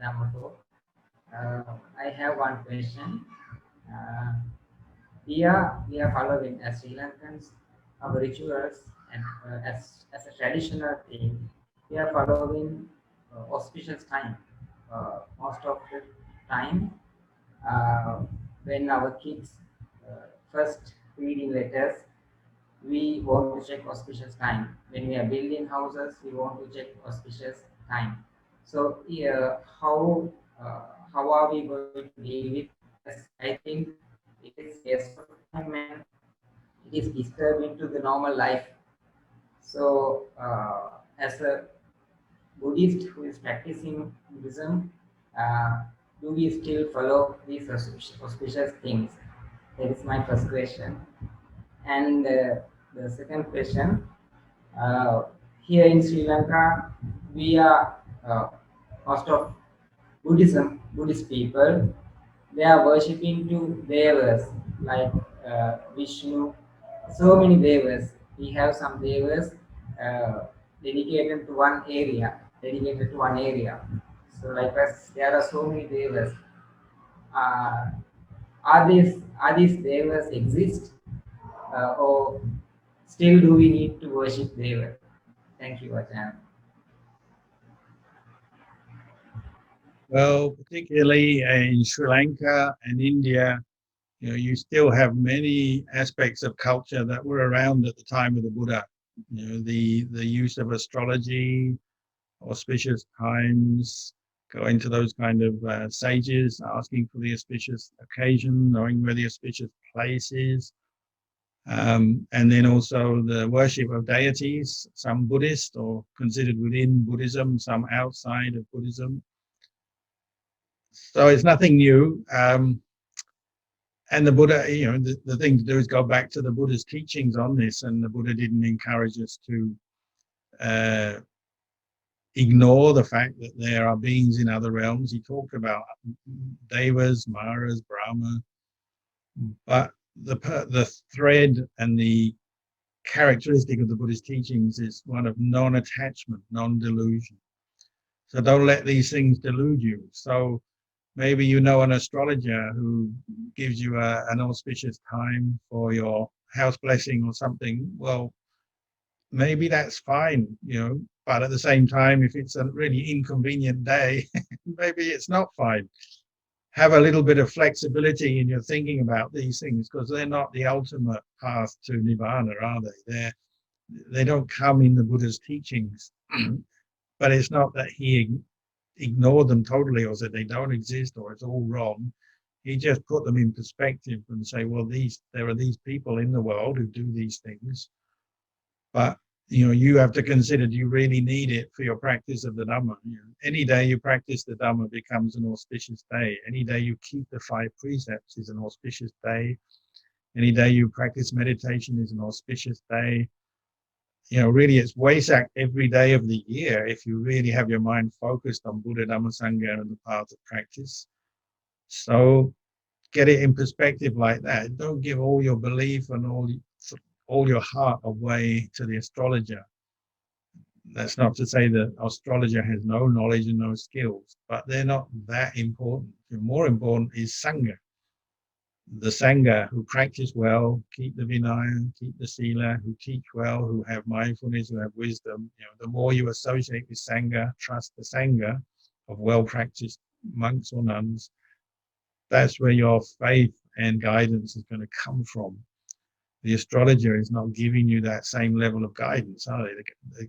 Dhamma talk. I have one question. Uh, we are following as Sri Lankans our rituals, and as a traditional thing, we are following auspicious time. Most of the time, uh, when our kids first reading letters, we want to check auspicious time. When we are building houses, we want to check auspicious time. So how are we going to deal with? As I think it is waste of time and it is disturbing to the normal life. So as a Buddhist who is practicing Buddhism, uh, do we still follow these auspicious things? That is my first question. And the second question, uh, here in Sri Lanka, we are most of Buddhist people, they are worshipping to devas like Vishnu. So many devas. We have some devas uh, dedicated to one area. So like us, there are so many devas. Uh, are these devas exist, or still do we need to worship devas? Thank you, Ajahn. Well, particularly in Sri Lanka and India, you still have many aspects of culture that were around at the time of the Buddha. The use of astrology, auspicious times, going to those kind of sages, asking for the auspicious occasion, knowing where the auspicious place is. And then also the worship of deities, some Buddhist or considered within Buddhism, some outside of Buddhism. So it's nothing new. And the Buddha, the thing to do is go back to the Buddha's teachings on this, and the Buddha didn't encourage us to uh, ignore the fact that there are beings in other realms. He talked about devas, maras, Brahma, but the thread and the characteristic of the Buddhist teachings is one of non-attachment, non-delusion. So don't let these things delude you. So maybe you know an astrologer who gives you an auspicious time for your house blessing or something. Well, maybe that's fine, but at the same time, if it's a really inconvenient day, maybe it's not fine. Have a little bit of flexibility in your thinking about these things, because they're not the ultimate path to nirvana, are they? They don't come in the Buddha's teachings. But it's not that he ignored them totally or said they don't exist or it's all wrong. He just put them in perspective and say, well, there are these people in the world who do these things, but you have to consider, do you really need it for your practice of the Dhamma? Any day you practice the Dhamma becomes an auspicious day. Any day you keep the 5 precepts is an auspicious day. Any day you practice meditation is an auspicious day. Really it's Wesak every day of the year if you really have your mind focused on Buddha, Dhamma, Sangha and the path of practice. So get it in perspective like that. Don't give all your belief and all your heart away to the astrologer. That's not to say that astrologer has no knowledge and no skills, but they're not that important. The more important is Sangha. The Sangha who practice well, keep the Vinaya, keep the Sila, who teach well, who have mindfulness, who have wisdom. The more you associate with Sangha, trust the Sangha of well-practiced monks or nuns, that's where your faith and guidance is going to come from. The astrologer is not giving you that same level of guidance, are they?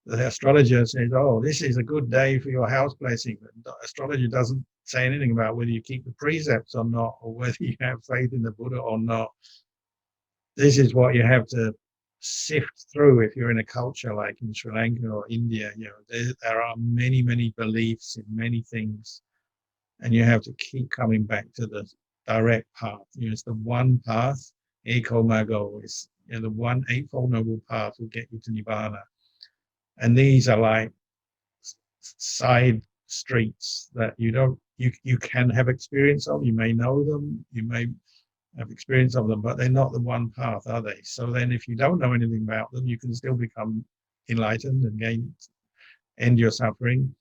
The astrologer says, oh, this is a good day for your house blessing. The astrologer doesn't say anything about whether you keep the precepts or not, or whether you have faith in the Buddha or not. This is what you have to sift through if you're in a culture like in Sri Lanka or India. There are many, many beliefs in many things, and you have to keep coming back to the direct path. It's the one path, Eko Mago, is the one Eightfold Noble Path will get you to Nibbana. And these are like side streets that you can have experience of. You may know them, you may have experience of them, but they're not the one path, are they? So then if you don't know anything about them, you can still become enlightened and end your suffering.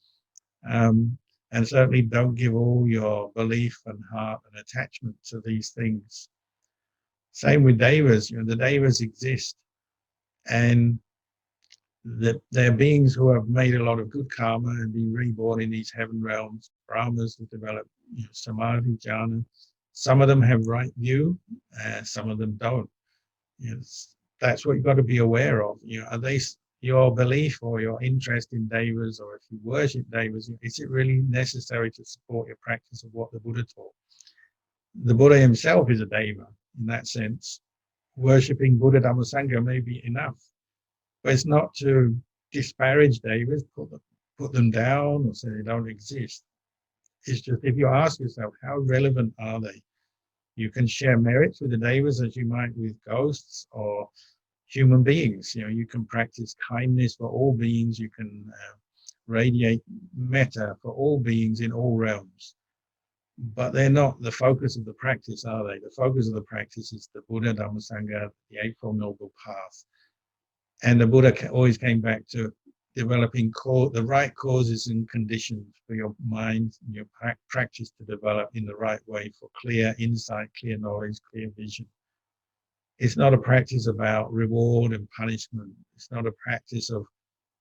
And certainly don't give all your belief and heart and attachment to these things. Same with devas. The devas exist, and they're beings who have made a lot of good karma and been reborn in these heaven realms. Brahmas who develop samadhi, jhana. Some of them have right view, some of them don't. That's what you've got to be aware of. Are they your belief or your interest in devas, or if you worship devas, is it really necessary to support your practice of what the Buddha taught? The Buddha himself is a deva in that sense. Worshipping Buddha, Dhamma, Sangha may be enough, but it's not to disparage devas, put them down, or say they don't exist. It's just, if you ask yourself, how relevant are they? You can share merits with the devas as you might with ghosts or human beings. You can practice kindness for all beings. You can radiate metta for all beings in all realms. But they're not the focus of the practice, are they? The focus of the practice is the Buddha, Dhamma, Sangha, the Eightfold Noble Path. And the Buddha always came back to developing the right causes and conditions for your mind and your practice to develop in the right way for clear insight, clear knowledge, clear vision. It's not a practice about reward and punishment. It's not a practice of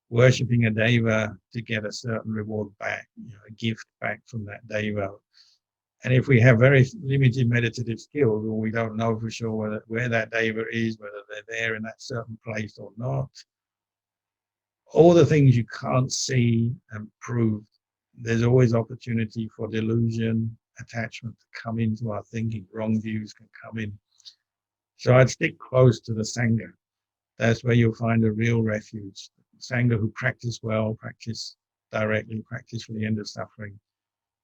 worshipping a deva to get a certain reward back, a gift back from that deva. And if we have very limited meditative skills, or we don't know for sure where that deva is, whether they're there in that certain place or not, all the things you can't see and prove, there's always opportunity for delusion, attachment to come into our thinking. Wrong views can come in. So I'd stick close to the Sangha. That's where you'll find a real refuge. Sangha who practice well, practice directly, practice for the end of suffering.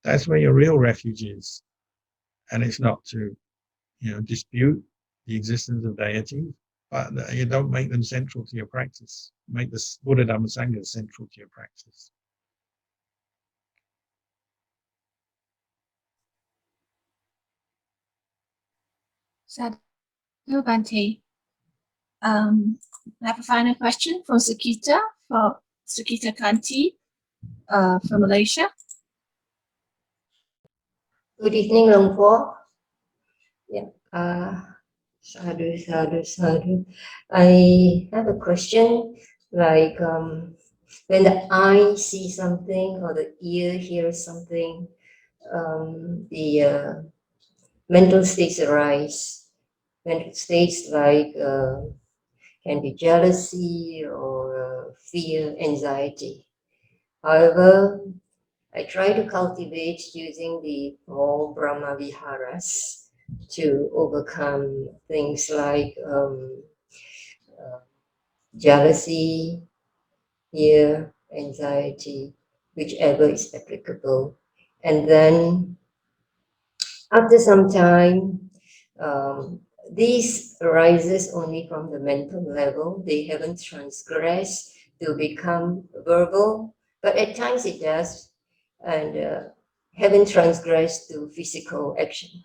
That's where your real refuge is. And it's not to, dispute the existence of deity, but you don't make them central to your practice. Make the Buddha, Dhamma, Sangha central to your practice. Sadhu Bante. I have a final question from Sukita Kanti from Malaysia. Good evening, Luang Por. Yeah. Sadhu, sadhu, sadhu. I have a question, like when the eye sees something or the ear hears something, the mental states arise. Mental states like can be jealousy or fear, anxiety. However, I try to cultivate using the four Brahma Viharas to overcome things like jealousy, fear, anxiety, whichever is applicable. And then after some time, these arises only from the mental level. They haven't transgressed to become verbal, but at times it does, and haven't transgressed to physical action.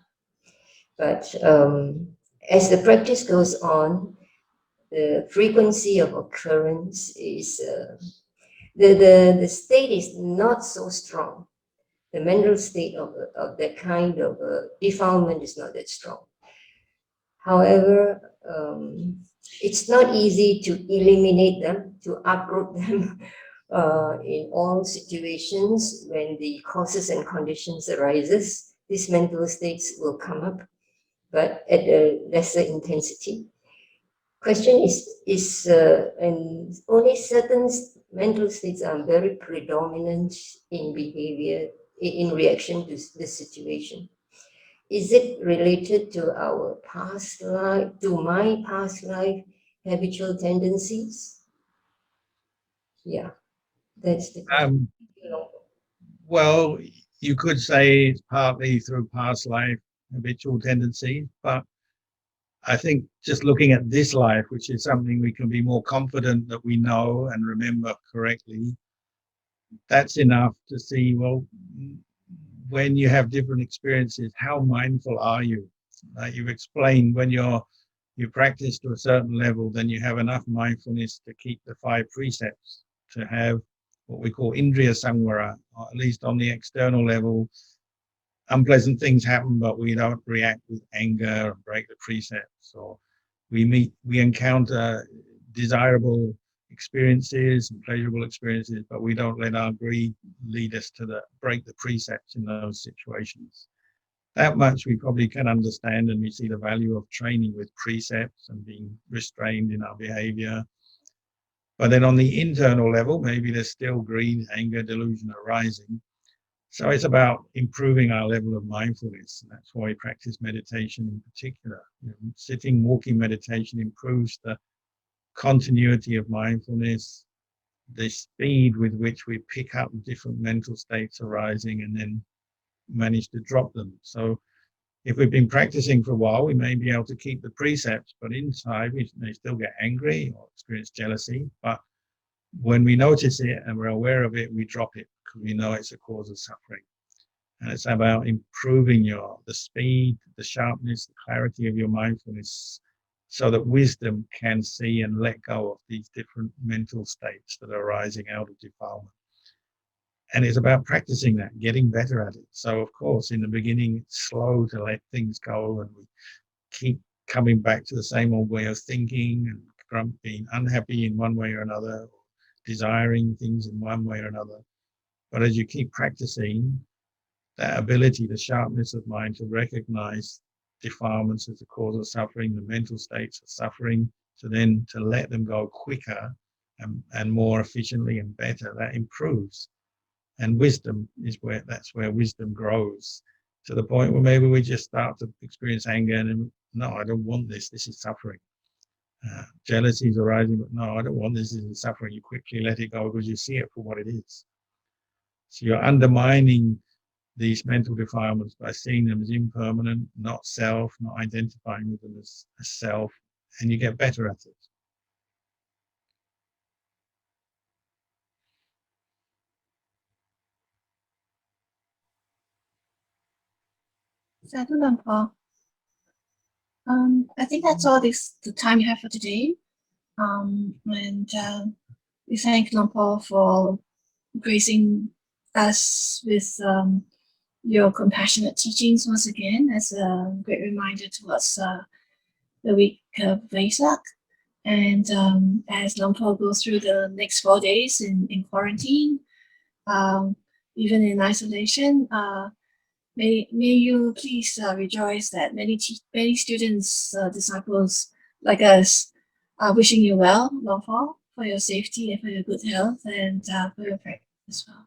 But as the practice goes on, the frequency of occurrence is the state is not so strong. The mental state of that kind of defilement is not that strong. However, it's not easy to eliminate them, to uproot them in all situations. When the causes and conditions arises, these mental states will come up, but at a lesser intensity. Question is and only certain mental states are very predominant in behavior, in reaction to the situation. Is it related to our past life, to my past life habitual tendencies? Yeah, that's the question. Well, you could say it's partly through past life habitual tendencies, but I think just looking at this life, which is something we can be more confident that we know and remember correctly, that's enough to see, well, when you have different experiences, how mindful are you? Like you've explained, when you practice to a certain level, then you have enough mindfulness to keep the 5 precepts, to have what we call Indriya Samvara, or at least on the external level. Unpleasant things happen, but we don't react with anger and break the precepts, or we encounter desirable experiences and pleasurable experiences, but we don't let our greed lead us to break the precepts in those situations. That much we probably can understand, and we see the value of training with precepts and being restrained in our behavior. But then on the internal level, maybe there's still greed, anger, delusion arising. So it's about improving our level of mindfulness. And that's why we practice meditation in particular. Sitting, walking meditation improves the continuity of mindfulness, the speed with which we pick up different mental states arising and then manage to drop them. So if we've been practicing for a while, we may be able to keep the precepts, but inside we may still get angry or experience jealousy. But when we notice it and we're aware of it, we drop it because we know it's a cause of suffering. And it's about improving the speed, the sharpness, the clarity of your mindfulness, so that wisdom can see and let go of these different mental states that are arising out of defilement. And it's about practicing that, getting better at it. So, of course, in the beginning, it's slow to let things go, and we keep coming back to the same old way of thinking and being unhappy in one way or another, or desiring things in one way or another. But as you keep practicing, that ability, the sharpness of mind to recognize defilements as the cause of suffering, the mental states of suffering, then to let them go quicker and more efficiently and better, that improves. And wisdom that's where wisdom grows, to the point where maybe we just start to experience anger and no, I don't want this. This is suffering. Jealousy is arising, but no, I don't want this. This is suffering. You quickly let it go because you see it for what it is. So you're undermining these mental defilements by seeing them as impermanent, not self, not identifying with them as self, and you get better at it. Sadhu Lampa. I think that's all the time we have for today. And we thank Lampa for gracing us with your compassionate teachings once again as a great reminder to us the week of Vesak. And as Lampa goes through the next 4 days in quarantine, even in isolation, may you please rejoice that many students, disciples like us are wishing you well, Lampa, for your safety and for your good health and for your practice as well.